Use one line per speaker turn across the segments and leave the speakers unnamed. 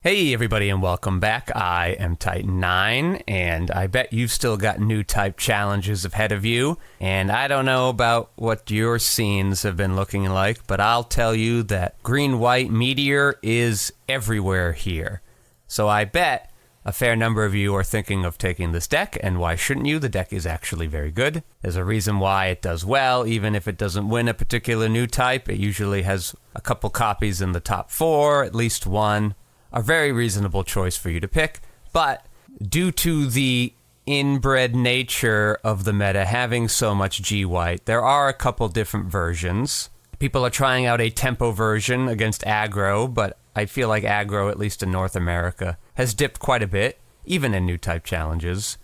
Hey everybody and welcome back. I am Titan9 and I bet you've still got Newtype Challenges ahead of you. And I don't know about what your scenes have been looking like, but I'll tell you that green-white Meteor is everywhere here. So I bet a fair number of you are thinking of taking this deck, and why shouldn't you? The deck is actually very good. There's a reason why it does well, even if it doesn't win a particular new type. It usually has a couple copies in the top 4, at least one. A very reasonable choice for you to pick, but due to the inbred nature of the meta having so much G-White, there are a couple different versions. People are trying out a tempo version against aggro, but I feel like aggro, at least in North America, has dipped quite a bit, even in Newtype Challenges.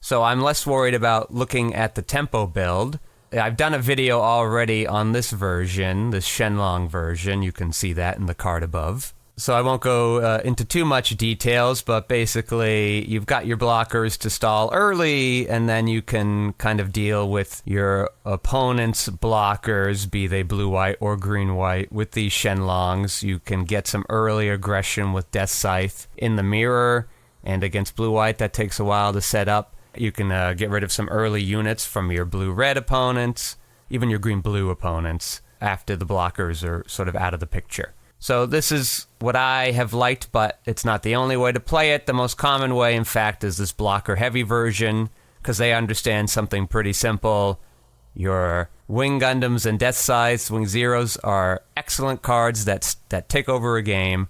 So I'm less worried about looking at the tempo build. I've done a video already on this version, this Shenlong version. You can see that in the card above. So I won't go into too much details, but basically you've got your blockers to stall early, and then you can kind of deal with your opponent's blockers, be they blue-white or green-white. With these Shenlongs, you can get some early aggression with Death Scythe in the mirror, and against blue-white, that takes a while to set up. You can get rid of some early units from your blue-red opponents, even your green-blue opponents, after the blockers are sort of out of the picture. So this is what I have liked, but it's not the only way to play it. The most common way, in fact, is this blocker-heavy version, because they understand something pretty simple. Your Wing Gundams and Death Scythes, Wing Zeros, are excellent cards that take over a game.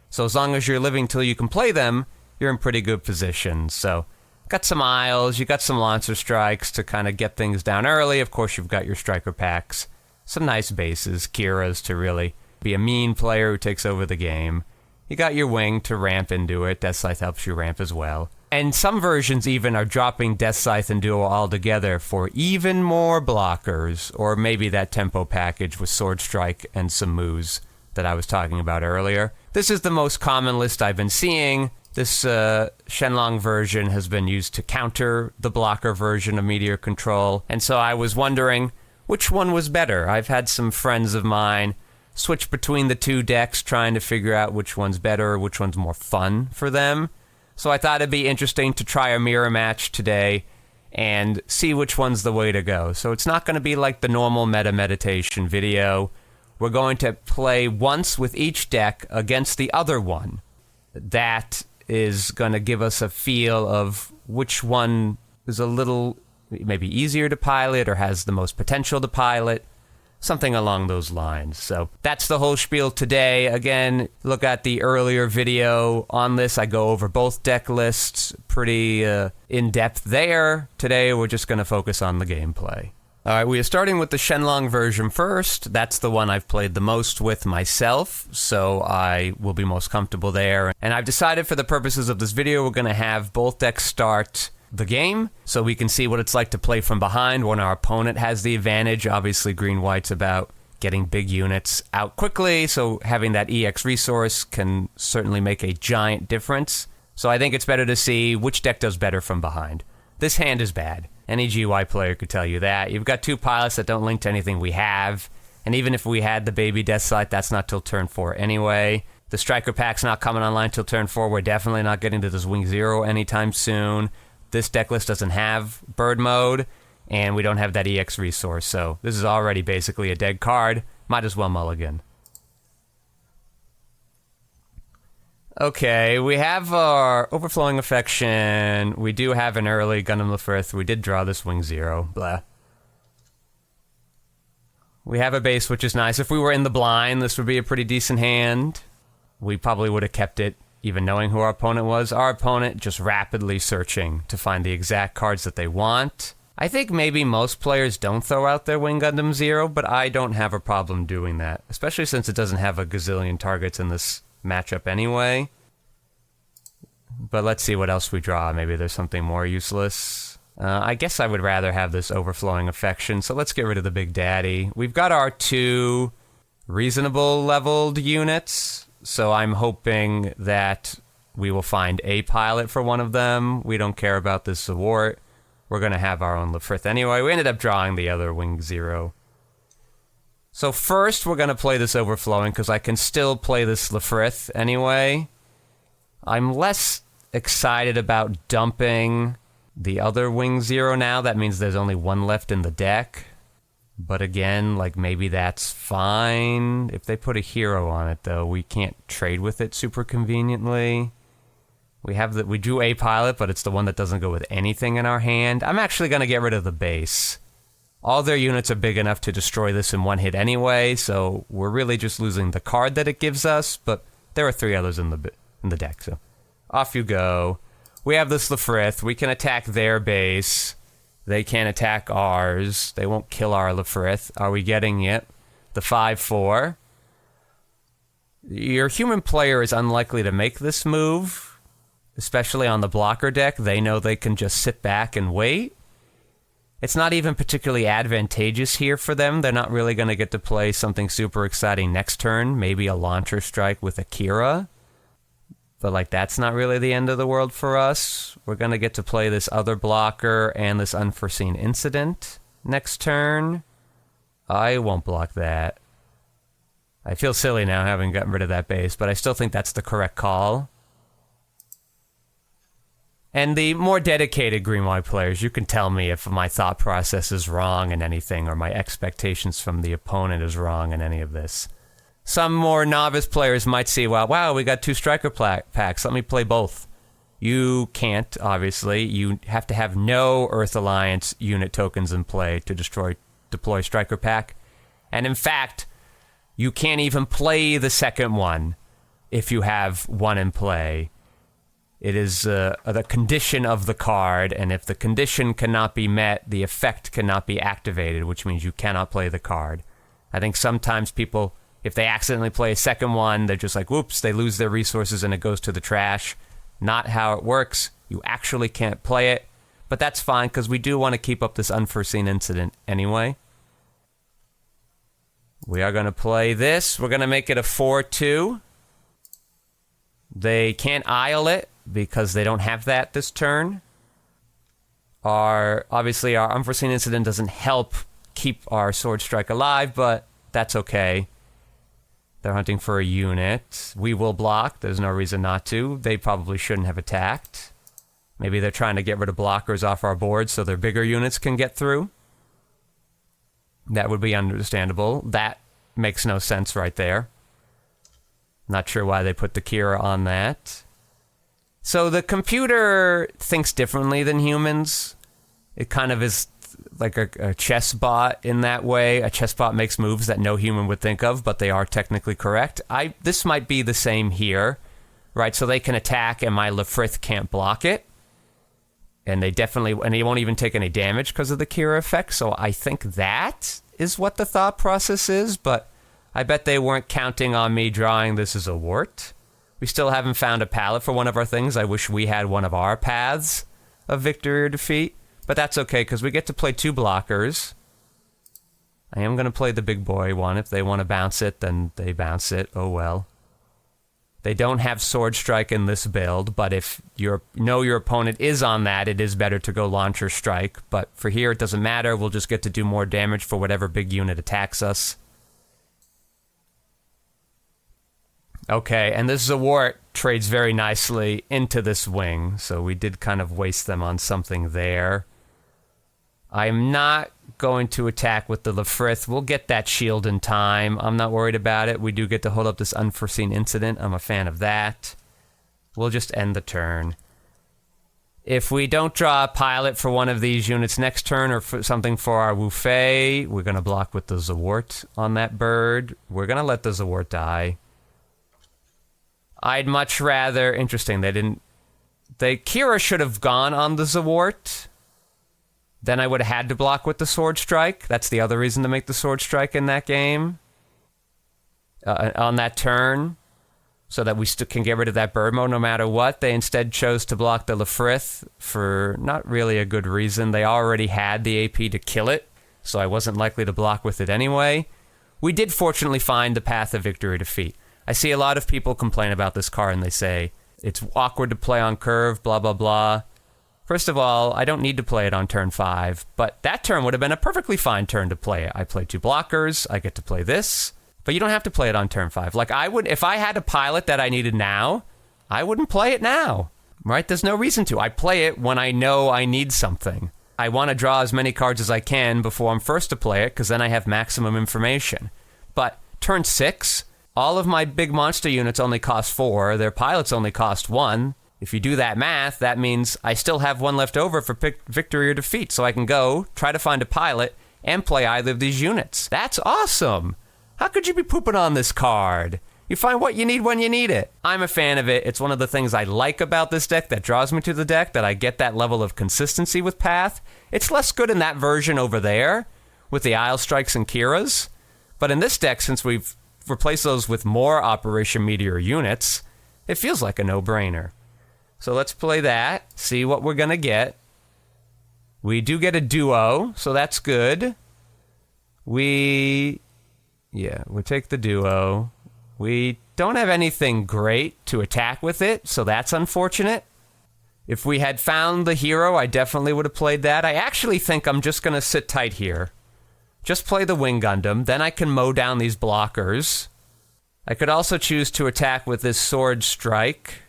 So as long as you're living till you can play them, you're in pretty good position. So got some Isles, you got some Launcher Strikes to kind of get things down early. Of course, you've got your Striker Packs, some nice bases, Kiras to really be a mean player who takes over the game. You got your Wing to ramp into it. Death Scythe helps you ramp as well. And some versions even are dropping Death Scythe and Duo altogether for even more blockers, or maybe that tempo package with Sword Strike and some moves that I was talking about earlier. This is the most common list I've been seeing. This Shenlong version has been used to counter the blocker version of Meteor Control, and so I was wondering which one was better. I've had some friends of mine switch between the two decks, trying to figure out which one's better or which one's more fun for them. So I thought it'd be interesting to try a mirror match today and see which one's the way to go. So it's not going to be like the normal meditation video. We're going to play once with each deck against the other one. That is going to give us a feel of which one is a little maybe easier to pilot or has the most potential to pilot. Something along those lines. So that's the whole spiel today. Again, look at the earlier video on this. I go over both deck lists pretty in-depth there. Today, we're just going to focus on the gameplay. All right, we are starting with the Shenlong version first. That's the one I've played the most with myself, so I will be most comfortable there. And I've decided for the purposes of this video, we're going to have both decks start the game, so we can see what it's like to play from behind when our opponent has the advantage. Obviously, green-white's about getting big units out quickly, so having that EX resource can certainly make a giant difference. So I think it's better to see which deck does better from behind. This hand is bad. Any GY player could tell you that. You've got two pilots that don't link to anything we have, and even if we had the baby Death Scythe, that's not till turn 4 anyway. The Striker Pack's not coming online till turn 4. We're definitely not getting to this Wing Zero anytime soon. This deck list doesn't have bird mode, and we don't have that EX resource, so this is already basically a dead card. Might as well mulligan. Okay, we have our Overflowing Affection. We do have an early Gundam Lafrith. We did draw this Wing Zero. Blah. We have a base, which is nice. If we were in the blind, this would be a pretty decent hand. We probably would have kept it even knowing who our opponent was. Our opponent just rapidly searching to find the exact cards that they want. I think maybe most players don't throw out their Wing Gundam Zero, but I don't have a problem doing that, especially since it doesn't have a gazillion targets in this matchup anyway. But let's see what else we draw. Maybe there's something more useless. I guess I would rather have this Overflowing Affection, so let's get rid of the Big Daddy. We've got our two reasonable leveled units, so I'm hoping that we will find a pilot for one of them. We don't care about this Zawart. We're going to have our own Lafrith anyway. We ended up drawing the other Wing Zero. So first, we're going to play this Overflowing, because I can still play this Lafrith anyway. I'm less excited about dumping the other Wing Zero now. That means there's only one left in the deck. But again, like, maybe that's fine. If they put a hero on it, though, we can't trade with it super conveniently. We drew a pilot, but it's the one that doesn't go with anything in our hand. I'm actually going to get rid of the base. All their units are big enough to destroy this in one hit anyway, so we're really just losing the card that it gives us, but there are 3 others in the deck, so off you go. We have this Lefrith. We can attack their base. They can't attack ours. They won't kill our Lefrith. Are we getting it? The 5/4. Your human player is unlikely to make this move, especially on the blocker deck. They know they can just sit back and wait. It's not even particularly advantageous here for them. They're not really going to get to play something super exciting next turn. Maybe a launcher strike with Akira. But, like, that's not really the end of the world for us. We're going to get to play this other blocker and this unforeseen incident next turn. I won't block that. I feel silly now having gotten rid of that base, but I still think that's the correct call. And the more dedicated green-white players, you can tell me if my thought process is wrong in anything or my expectations from the opponent is wrong in any of this. Some more novice players might see, well, wow, we got 2 striker packs. Let me play both. You can't, obviously. You have to have no Earth Alliance unit tokens in play to deploy striker pack. And in fact, you can't even play the second one if you have one in play. It is the condition of the card, and if the condition cannot be met, the effect cannot be activated, which means you cannot play the card. I think sometimes people, if they accidentally play a second one, they're just like, whoops, they lose their resources and it goes to the trash. Not how it works. You actually can't play it, but that's fine because we do want to keep up this unforeseen incident anyway. We are going to play this. We're going to make it a 4/2. They can't isle it because they don't have that this turn. Obviously, our unforeseen incident doesn't help keep our Sword Strike alive, but that's okay. They're hunting for a unit. We will block. There's no reason not to. They probably shouldn't have attacked. Maybe they're trying to get rid of blockers off our board so their bigger units can get through. That would be understandable. That makes no sense right there. Not sure why they put the Kira on that. So the computer thinks differently than humans. It kind of is like a chess bot in that way. A chess bot makes moves that no human would think of, but they are technically correct. This might be the same here, right? So they can attack, and my Lefrith can't block it. And he won't even take any damage because of the Kira effect. So I think that is what the thought process is, but I bet they weren't counting on me drawing this as a wart. We still haven't found a palette for one of our things. I wish we had one of our paths of victory or defeat, but that's okay because we get to play 2 blockers. I am going to play the big boy one. If they want to bounce it, then they bounce it. Oh well. They don't have Sword Strike in this build, but if your opponent is on that, it is better to go Launcher Strike. But for here, it doesn't matter. We'll just get to do more damage for whatever big unit attacks us. Okay, and this Zawart trades very nicely into this wing, so we did kind of waste them on something there. I'm not going to attack with the Lefrith. We'll get that shield in time. I'm not worried about it. We do get to hold up this unforeseen incident. I'm a fan of that. We'll just end the turn. If we don't draw a pilot for one of these units next turn or for something for our Wu Fei, we're going to block with the Zawart on that bird. We're going to let the Zawart die. I'd much rather... Interesting, Kira should have gone on the Zawart. Then I would have had to block with the Sword Strike. That's the other reason to make the Sword Strike in that game. On that turn. So that we still can get rid of that bird mode no matter what. They instead chose to block the Lefrith for not really a good reason. They already had the AP to kill it, so I wasn't likely to block with it anyway. We did fortunately find the path of victory or defeat. I see a lot of people complain about this card and they say, it's awkward to play on curve, blah, blah, blah. First of all, I don't need to play it on turn 5, but that turn would have been a perfectly fine turn to play it. I play 2 blockers, I get to play this, but you don't have to play it on turn 5. Like I would, if I had a pilot that I needed now, I wouldn't play it now, right? There's no reason to. I play it when I know I need something. I want to draw as many cards as I can before I'm first to play it, because then I have maximum information. But turn 6, all of my big monster units only cost 4. Their pilots only cost 1. If you do that math, that means I still have 1 left over for victory or defeat, so I can go, try to find a pilot, and play either of these units. That's awesome! How could you be pooping on this card? You find what you need when you need it. I'm a fan of it. It's one of the things I like about this deck that draws me to the deck, that I get that level of consistency with Path. It's less good in that version over there, with the Isle Strikes and Kiras. But in this deck, since we've replaced those with more Operation Meteor units, it feels like a no-brainer. So let's play that, see what we're going to get. We do get a duo, so that's good. We'll take the duo. We don't have anything great to attack with it, so that's unfortunate. If we had found the hero, I definitely would have played that. I actually think I'm just going to sit tight here. Just play the Wing Gundam, then I can mow down these blockers. I could also choose to attack with this Sword Strike,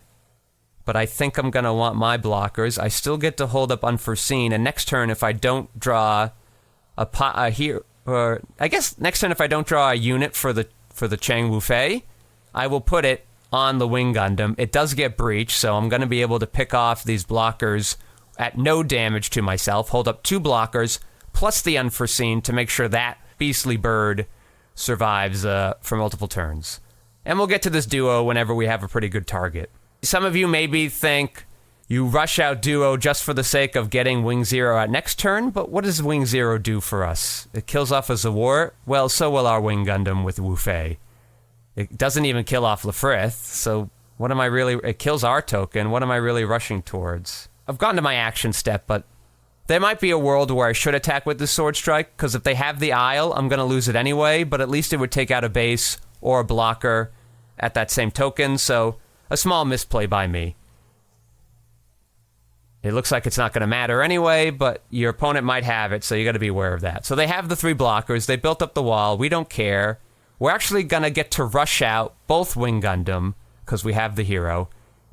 but I think I'm going to want my blockers. I still get to hold up Unforeseen, and next turn if I don't draw a hero, or I guess next turn if I don't draw a unit for the Chang Wu Fei, I will put it on the Wing Gundam. It does get breached, so I'm going to be able to pick off these blockers at no damage to myself, hold up 2 blockers, plus the Unforeseen to make sure that beastly bird survives for multiple turns. And we'll get to this duo whenever we have a pretty good target. Some of you maybe think you rush out duo just for the sake of getting Wing Zero at next turn, but what does Wing Zero do for us? It kills off a Zawar? Well, so will our Wing Gundam with Wu Fei. It doesn't even kill off Lefrith, so what am I really... It kills our token, what am I really rushing towards? I've gone to my action step, but there might be a world where I should attack with the Sword Strike, because if they have the Isle, I'm going to lose it anyway, but at least it would take out a base or a blocker at that same token, so a small misplay by me. It looks like it's not going to matter anyway, but your opponent might have it, so you got to be aware of that. So they have the 3 blockers, they built up the wall, we don't care. We're actually going to get to rush out both Wing Gundam, because we have the hero,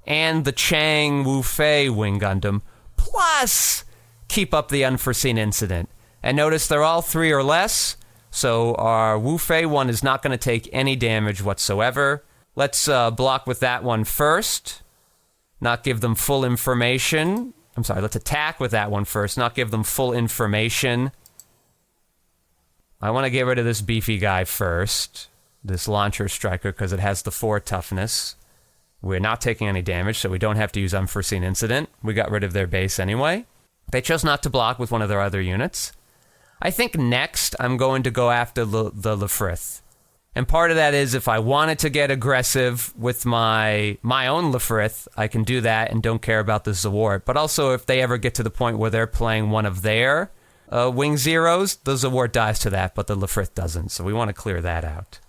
and the Chang Wu Fei Wing Gundam, plus keep up the Unforeseen Incident. And notice they're all 3 or less, so our Wu Fei one is not going to take any damage whatsoever. Let's block with that one first, not give them full information. I'm sorry, let's attack with that one first, not give them full information. I want to get rid of this beefy guy first, this Launcher Striker, because it has the 4 toughness. We're not taking any damage, so we don't have to use Unforeseen Incident. We got rid of their base anyway. They chose not to block with one of their other units. I think next I'm going to go after the Lefrith. And part of that is if I wanted to get aggressive with my own Lefrith, I can do that and don't care about the Zawart. But also if they ever get to the point where they're playing one of their Wing Zeros, the Zawart dies to that, but the Lefrith doesn't. So we want to clear that out.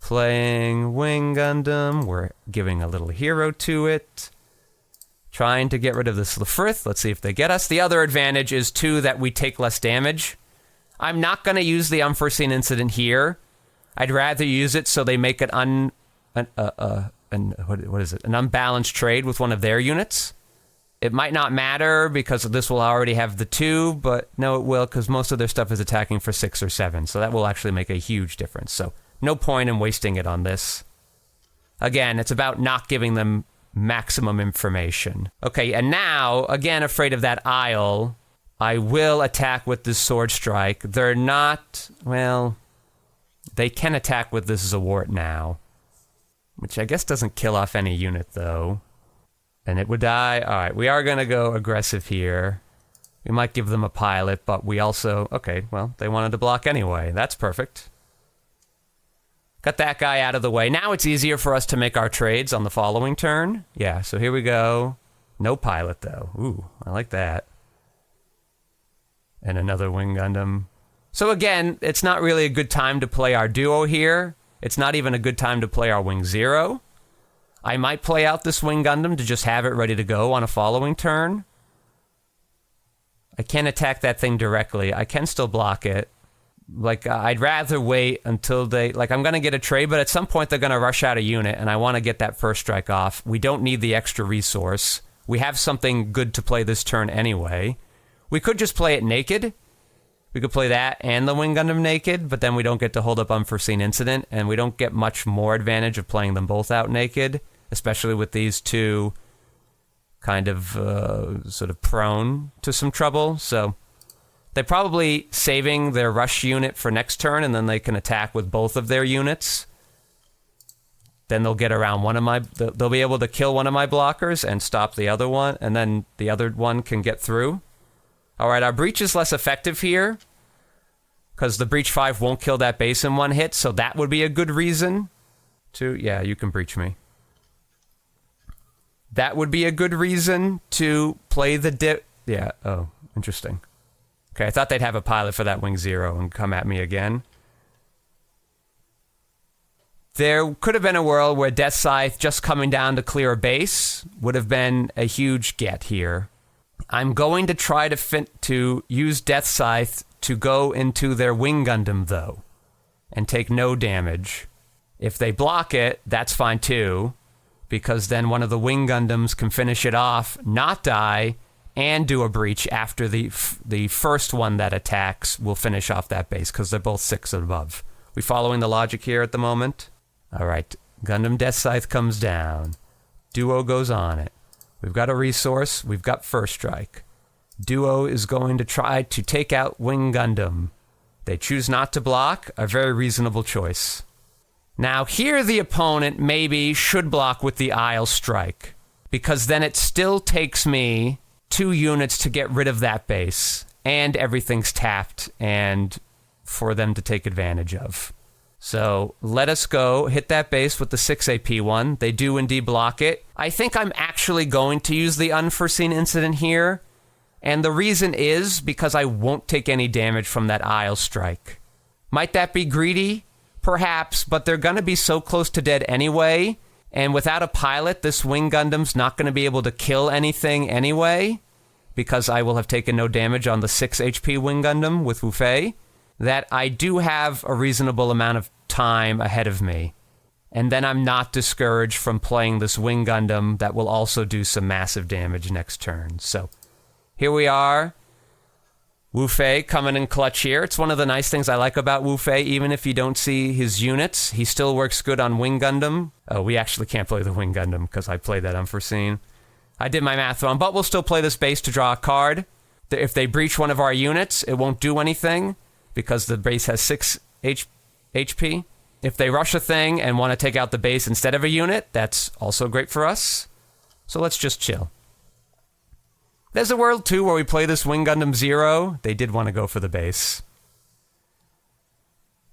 Playing Wing Gundam, we're giving a little hero to it. Trying to get rid of this Lefrith. Let's see if they get us. The other advantage is, too, that we take less damage. I'm not going to use the Unforeseen Incident here. I'd rather use it so they make it an unbalanced trade with one of their units. It might not matter because this will already have the 2, but no, it will because most of their stuff is attacking for 6 or 7, so that will actually make a huge difference. So no point in wasting it on this. Again, it's about not giving them maximum information. Okay, and now, again, afraid of that Isle, I will attack with this Sword Strike. They're not, well, they can attack with this Zawart now, which I guess doesn't kill off any unit, though. And it would die. All right, we are going to go aggressive here. We might give them a pilot, but we also... Okay, well, they wanted to block anyway. That's perfect. Got that guy out of the way. Now it's easier for us to make our trades on the following turn. Yeah, so here we go. No pilot, though. Ooh, I like that. And another Wing Gundam. So again, it's not really a good time to play our duo here. It's not even a good time to play our Wing Zero. I might play out this Wing Gundam to just have it ready to go on a following turn. I can't attack that thing directly. I can still block it. Like, I'd rather wait until they... Like, I'm going to get a trade, but at some point they're going to rush out a unit, and I want to get that first strike off. We don't need the extra resource. We have something good to play this turn anyway. We could just play it naked. We could play that and the Wing Gundam naked, but then we don't get to hold up Unforeseen Incident, and we don't get much more advantage of playing them both out naked, especially with these two kind of sort of prone to some trouble, so... They're probably saving their rush unit for next turn, and then they can attack with both of their units. Then they'll get around one of my... They'll be able to kill one of my blockers and stop the other one, and then the other one can get through. Alright, our breach is less effective here, because the breach 5 won't kill that base in one hit, so that would be a good reason to... Yeah, you can breach me. That would be a good reason to play the... Yeah, oh, interesting. Okay, I thought they'd have a pilot for that Wing 0 and come at me again. There could have been a world where Death Scythe just coming down to clear a base would have been a huge get here. I'm going to try to use Death Scythe to go into their Wing Gundam, though, and take no damage. If they block it, that's fine too, because then one of the Wing Gundams can finish it off, not die, and do a breach after the first one that attacks will finish off that base, because they're both 6 and above. We following the logic here at the moment? Alright, Gundam Death Scythe comes down. Duo goes on it. We've got a resource, we've got first strike. Duo is going to try to take out Wing Gundam. They choose not to block, a very reasonable choice. Now here the opponent maybe should block with the Isle Strike, because then it still takes me 2 units to get rid of that base, and everything's tapped and for them to take advantage of. So let us go hit that base with the 6 AP one. They do indeed block it. I think I'm actually going to use the Unforeseen Incident here, and the reason is because I won't take any damage from that Isle Strike. Might that be greedy? Perhaps, but they're going to be so close to dead anyway. And without a pilot, this Wing Gundam's not going to be able to kill anything anyway, because I will have taken no damage on the 6 HP Wing Gundam with Wu Fei, that I do have a reasonable amount of time ahead of me. And then I'm not discouraged from playing this Wing Gundam that will also do some massive damage next turn. So here we are. Wu Fei coming in clutch here. It's one of the nice things I like about Wu Fei. Even if you don't see his units, he still works good on Wing Gundam. Oh, we actually can't play the Wing Gundam because I played that Unforeseen. I did my math wrong, but we'll still play this base to draw a card. If they breach one of our units, it won't do anything because the base has 6 HP. If they rush a thing and want to take out the base instead of a unit, that's also great for us. So let's just chill. There's a world, too, where we play this Wing Gundam 0. They did want to go for the base.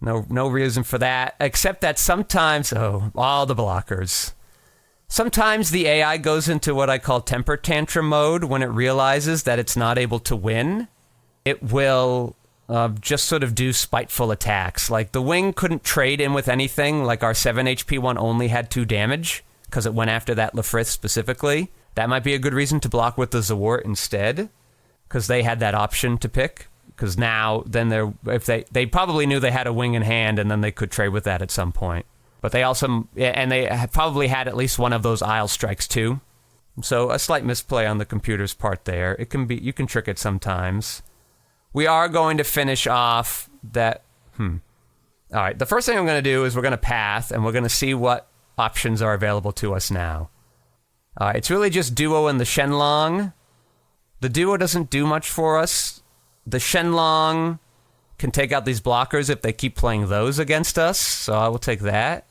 No reason for that, except that sometimes... Oh, all the blockers. Sometimes the AI goes into what I call temper tantrum mode when it realizes that it's not able to win. It will just sort of do spiteful attacks. Like, the Wing couldn't trade in with anything. Like, our 7 HP one only had 2 damage, because it went after that Lefrith specifically. That might be a good reason to block with the Zawart instead, because they had that option to pick. Because now, then they probably knew they had a wing in hand, and then they could trade with that at some point. But they also, and they probably had at least one of those Isle Strikes too. So a slight misplay on the computer's part there. It can be, you can trick it sometimes. We are going to finish off that. All right. The first thing I'm going to do is we're going to path, and we're going to see what options are available to us now. It's really just Duo and the Shenlong. The Duo doesn't do much for us. The Shenlong can take out these blockers if they keep playing those against us, so I will take that.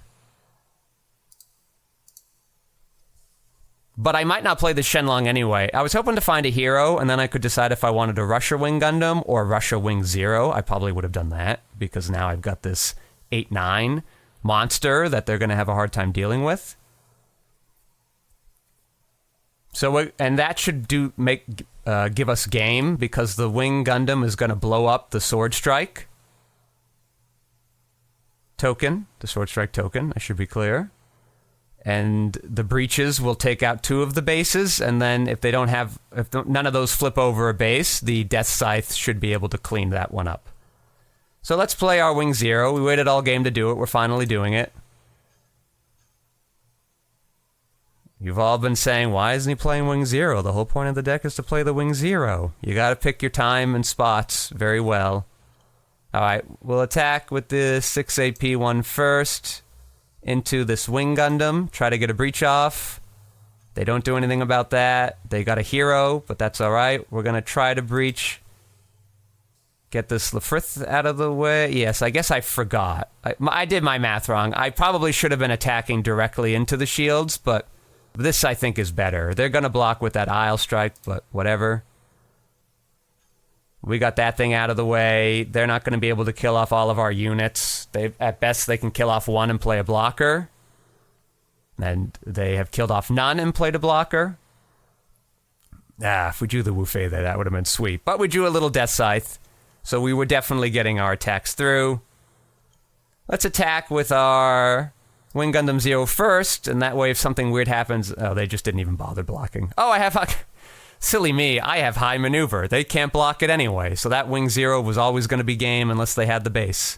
But I might not play the Shenlong anyway. I was hoping to find a hero, and then I could decide if I wanted to rush a Wing Gundam or rush a Wing 0. I probably would have done that, because now I've got this 8-9 monster that they're going to have a hard time dealing with. So, and that should give us game, because the Wing Gundam is going to blow up the Sword Strike token, the Sword Strike token, I should be clear. And the breaches will take out 2 of the bases, and then if none of those flip over a base, the Death Scythe should be able to clean that one up. So let's play our Wing Zero. We waited all game to do it. We're finally doing it. You've all been saying, why isn't he playing Wing Zero? The whole point of the deck is to play the Wing Zero. You gotta pick your time and spots very well. Alright, we'll attack with the 6 AP one first into this Wing Gundam. Try to get a breach off. They don't do anything about that. They got a hero, but that's alright. We're gonna try to breach. Get this Lefrith out of the way. Yes, I guess I forgot. I did my math wrong. I probably should have been attacking directly into the shields, but this, I think, is better. They're going to block with that Isle Strike, but whatever. We got that thing out of the way. They're not going to be able to kill off all of our units. At best, they can kill off one and play a blocker. And they have killed off none and played a blocker. If we drew the Wu Fei there, that would have been sweet. But we drew a little Death Scythe. So we were definitely getting our attacks through. Let's attack with our Wing Gundam Zero first, and that way if something weird happens... Oh, they just didn't even bother blocking. Oh, I have... Silly me, I have high maneuver. They can't block it anyway, so that Wing Zero was always going to be game unless they had the base.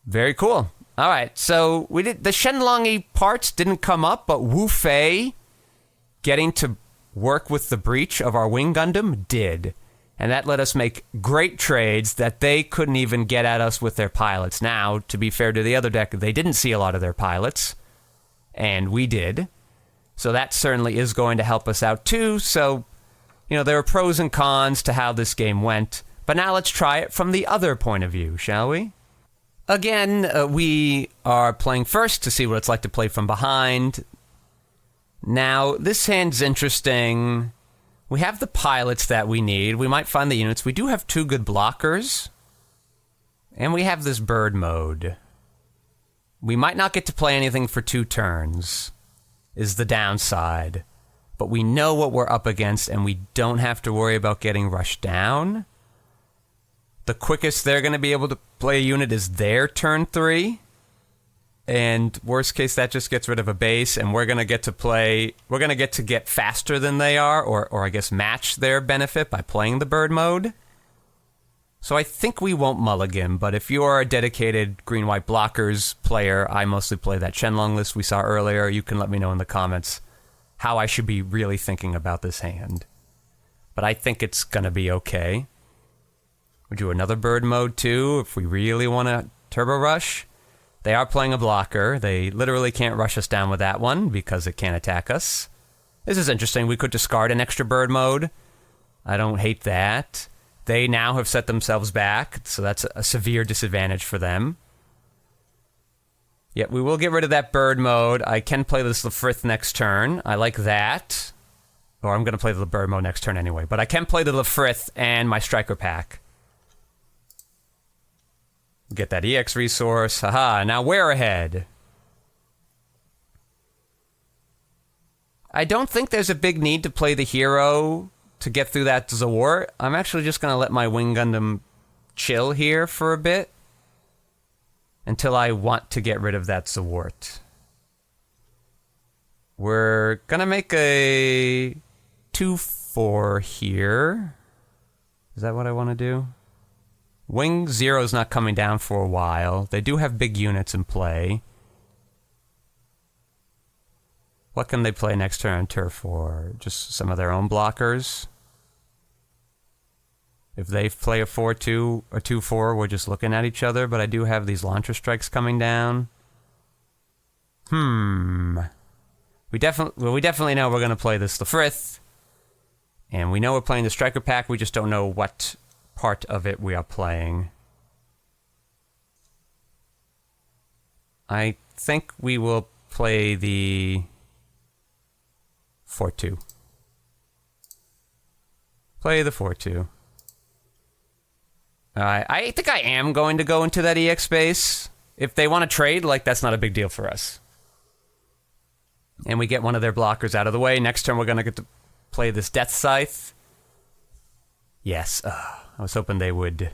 Very cool. Alright, so we did... The Shenlongi parts didn't come up, but Wu Fei getting to work with the breach of our Wing Gundam did. And that let us make great trades that they couldn't even get at us with their pilots. Now, to be fair to the other deck, they didn't see a lot of their pilots. And we did. So that certainly is going to help us out too. So, you know, there are pros and cons to how this game went. But now let's try it from the other point of view, shall we? Again, we are playing first to see what it's like to play from behind. Now, this hand's interesting. We have the pilots that we need. We might find the units. We do have 2 good blockers. And we have this bird mode. We might not get to play anything for 2 turns, is the downside. But we know what we're up against, and we don't have to worry about getting rushed down. The quickest they're going to be able to play a unit is their turn 3. And worst case, that just gets rid of a base, and we're going to get to play... We're going to get faster than they are, or I guess match their benefit by playing the bird mode. So I think we won't mulligan, but if you are a dedicated green-white blockers player, I mostly play that Shenlong list we saw earlier. You can let me know in the comments how I should be really thinking about this hand. But I think it's going to be okay. We'll do another bird mode, too, if we really want to turbo rush. They are playing a blocker. They literally can't rush us down with that one because it can't attack us. This is interesting. We could discard an extra bird mode. I don't hate that. They now have set themselves back, so that's a severe disadvantage for them. Yet we will get rid of that bird mode. I can play this Lefrith next turn. I like that. Or I'm going to play the bird mode next turn anyway. But I can play the Lefrith and my Striker pack. Get that EX resource. Haha, now we're ahead. I don't think there's a big need to play the hero to get through that Zawart. I'm actually just going to let my Wing Gundam chill here for a bit. Until I want to get rid of that Zawart. We're going to make a 2-4 here. Is that what I want to do? Wing Zero's not coming down for a while. They do have big units in play. What can they play next turn on turf for? Just some of their own blockers? If they play a 4-2 or 2-4, we're just looking at each other, but I do have these launcher strikes coming down. We definitely know we're going to play this Lefrith. And we know we're playing the Striker pack, we just don't know what part of it we are playing. I think we will play the 4-2. Play the 4-2. I think I am going to go into that EX space. If they want to trade, like, that's not a big deal for us. And we get one of their blockers out of the way. Next turn, we're going to get to play this Death Scythe. Yes. I was hoping they would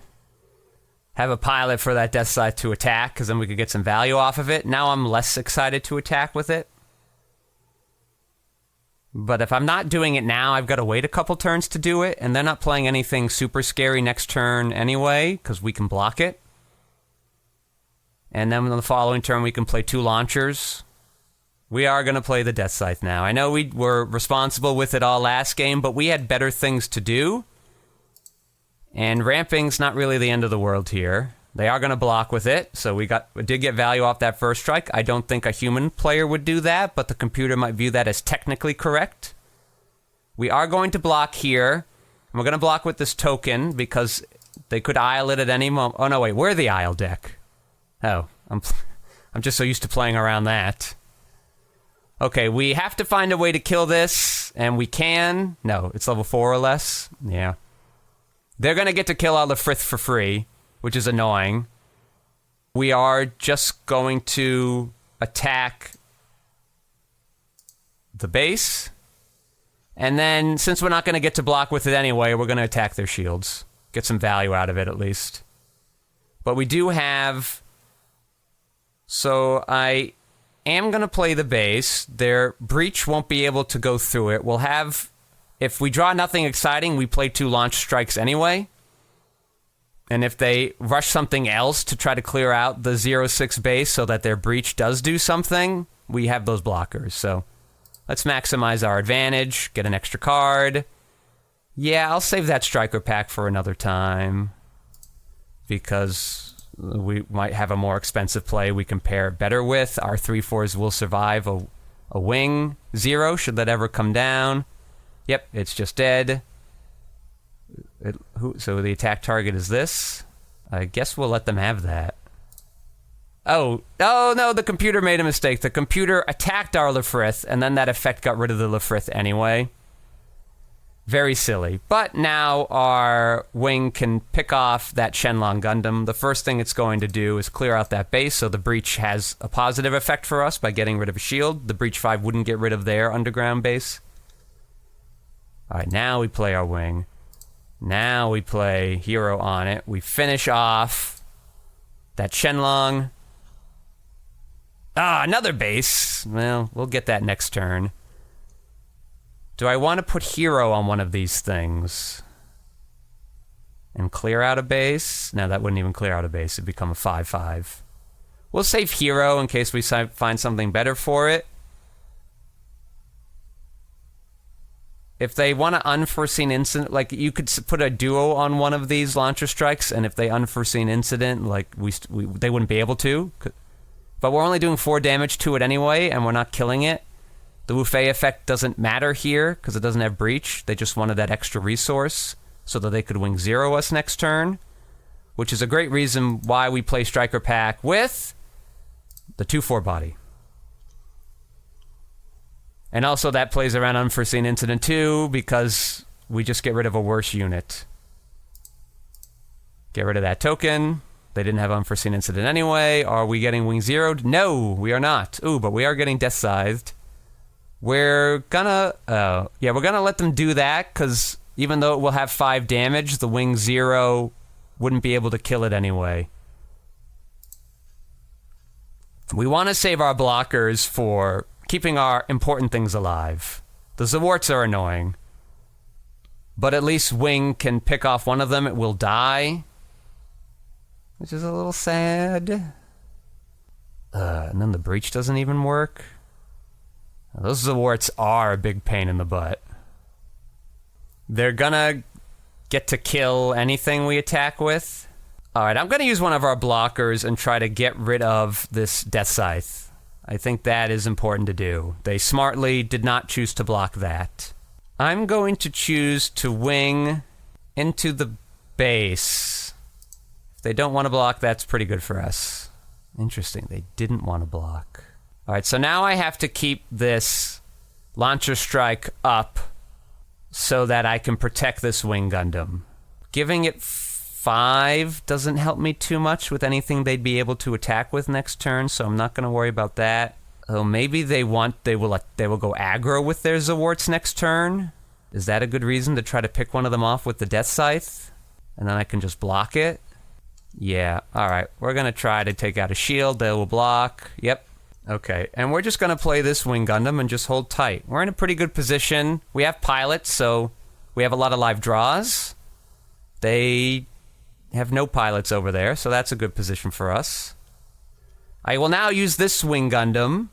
have a pilot for that Death Scythe to attack, because then we could get some value off of it. Now I'm less excited to attack with it. But if I'm not doing it now, I've got to wait a couple turns to do it, and they're not playing anything super scary next turn anyway, because we can block it. And then on the following turn, we can play 2 launchers. We are going to play the Death Scythe now. I know we were responsible with it all last game, but we had better things to do. And ramping's not really the end of the world here. They are going to block with it, so we did get value off that first strike. I don't think a human player would do that, but the computer might view that as technically correct. We are going to block here. And we're going to block with this token because they could isle it at any moment. Oh, no, wait, we're the isle deck. Oh, I'm just so used to playing around that. Okay, we have to find a way to kill this, and we can. No, it's level 4 or less. Yeah. They're going to get to kill all the Frith for free, which is annoying. We are just going to attack the base. And then, since we're not going to get to block with it anyway, we're going to attack their shields. Get some value out of it, at least. But we do have... So, I am going to play the base. Their breach won't be able to go through it. We'll have... If we draw nothing exciting, we play 2 launch strikes anyway. And if they rush something else to try to clear out the 0-6 base so that their breach does do something, we have those blockers. So let's maximize our advantage, get an extra card. Yeah, I'll save that striker pack for another time. Because we might have a more expensive play we can pair it better with. Our 3/4s will survive a wing 0 should that ever come down. Yep, it's just dead. So the attack target is this. I guess we'll let them have that. Oh no, the computer made a mistake. The computer attacked our Lefrith, and then that effect got rid of the Lefrith anyway. Very silly. But now our wing can pick off that Shenlong Gundam. The first thing it's going to do is clear out that base, so the breach has a positive effect for us by getting rid of a shield. The breach 5 wouldn't get rid of their underground base. Alright, now we play our wing. Now we play hero on it. We finish off that Shenlong. Ah, another base. Well, we'll get that next turn. Do I want to put hero on one of these things? And clear out a base? No, that wouldn't even clear out a base. It'd become a 5/5. We'll save hero in case we find something better for it. If they want an unforeseen incident, like you could put a duo on one of these launcher strikes, and if they unforeseen incident, like they wouldn't be able to. But we're only doing 4 damage to it anyway, and we're not killing it. The Wu Fei effect doesn't matter here because it doesn't have breach. They just wanted that extra resource so that they could wing 0 us next turn, which is a great reason why we play striker pack with the 2/4 body. And also that plays around unforeseen incident too, because we just get rid of a worse unit. Get rid of that token. They didn't have unforeseen incident anyway. Are we getting wing 0'd? No, we are not. Ooh, but we are getting death scythed. We're gonna, yeah, we're gonna let them do that, because even though it will have 5 damage, the wing 0 wouldn't be able to kill it anyway. We want to save our blockers for keeping our important things alive. The Zawarts are annoying. But at least Wing can pick off one of them. It will die. Which is a little sad. And then the breach doesn't even work. Those Zawarts are a big pain in the butt. They're gonna get to kill anything we attack with. Alright, I'm gonna use one of our blockers and try to get rid of this Death Scythe. I think that is important to do. They smartly did not choose to block that. I'm going to choose to wing into the base. If they don't want to block, that's pretty good for us. Interesting, they didn't want to block. Alright, so now I have to keep this launcher strike up so that I can protect this Wing Gundam. Giving it 5 doesn't help me too much with anything they'd be able to attack with next turn, so I'm not going to worry about that. Oh, maybe they will go aggro with their Zawarts next turn. Is that a good reason to try to pick one of them off with the Death Scythe? And then I can just block it? Yeah, alright. We're going to try to take out a shield. They will block. Yep. Okay, and we're just going to play this Wing Gundam and just hold tight. We're in a pretty good position. We have pilots, so we have a lot of live draws. They have no pilots over there, so that's a good position for us. I will now use this Wing Gundam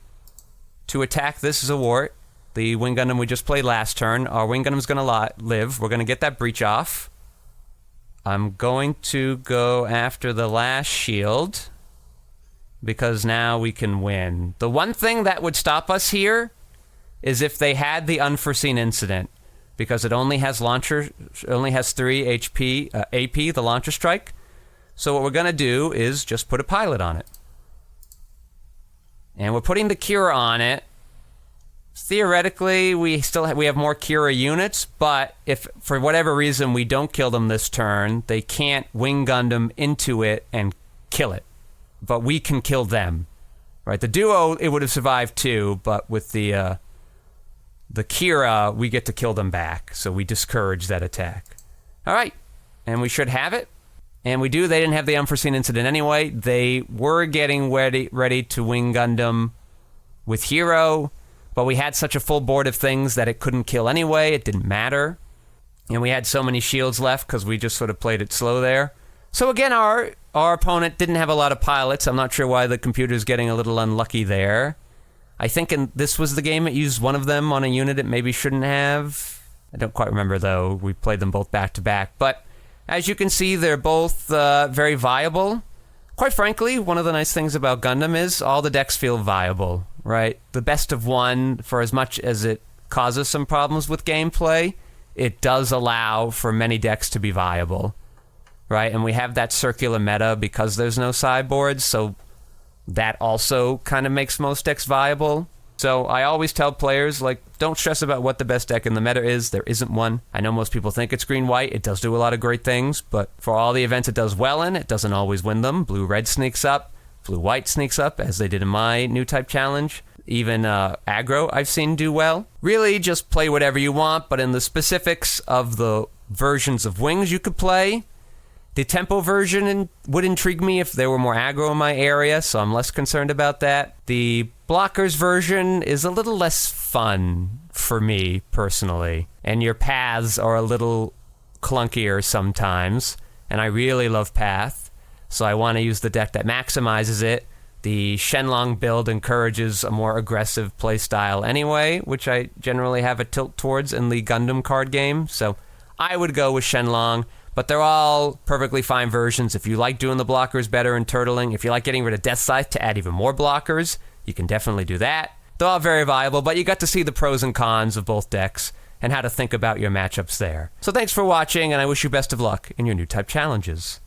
to attack this Zawart, the Wing Gundam we just played last turn. Our Wing Gundam's going to live. We're going to get that breach off. I'm going to go after the last shield, because now we can win. The one thing that would stop us here is if they had the unforeseen incident, because it only has 3 HP, AP, the launcher strike. So what we're going to do is just put a pilot on it. And we're putting the Kira on it. Theoretically, we have more Kira units, but if for whatever reason we don't kill them this turn, they can't Wing Gundam into it and kill it. But we can kill them. Right? The duo, it would have survived too, but with the Kira, we get to kill them back, so we discourage that attack. All right, and we should have it. And we do. They didn't have the unforeseen incident anyway. They were getting ready to Wing Gundam with Hero, but we had such a full board of things that it couldn't kill anyway. It didn't matter. And we had so many shields left because we just sort of played it slow there. So again, our opponent didn't have a lot of pilots. I'm not sure why the computer's getting a little unlucky there. I think this was the game it used one of them on a unit it maybe shouldn't have. I don't quite remember, though. We played them both back-to-back. But as you can see, they're both very viable. Quite frankly, one of the nice things about Gundam is all the decks feel viable, right? The best of one, for as much as it causes some problems with gameplay, it does allow for many decks to be viable, right? And we have that circular meta because there's no sideboards, so that also kind of makes most decks viable. So I always tell players, like, don't stress about what the best deck in the meta is. There isn't one. I know most people think it's green-white. It does do a lot of great things, but for all the events it does well in, it doesn't always win them. Blue-red sneaks up. Blue-white sneaks up, as they did in my Newtype challenge. Even aggro I've seen do well. Really, just play whatever you want, but in the specifics of the versions of wings you could play, the tempo version would intrigue me if there were more aggro in my area, so I'm less concerned about that. The blockers version is a little less fun for me, personally. And your paths are a little clunkier sometimes, and I really love path, so I want to use the deck that maximizes it. The Shenlong build encourages a more aggressive playstyle anyway, which I generally have a tilt towards in the Gundam card game, so I would go with Shenlong. But they're all perfectly fine versions. If you like doing the blockers better and turtling, if you like getting rid of Death Scythe to add even more blockers, you can definitely do that. They're all very viable, but you got to see the pros and cons of both decks and how to think about your matchups there. So thanks for watching, and I wish you best of luck in your Newtype challenges.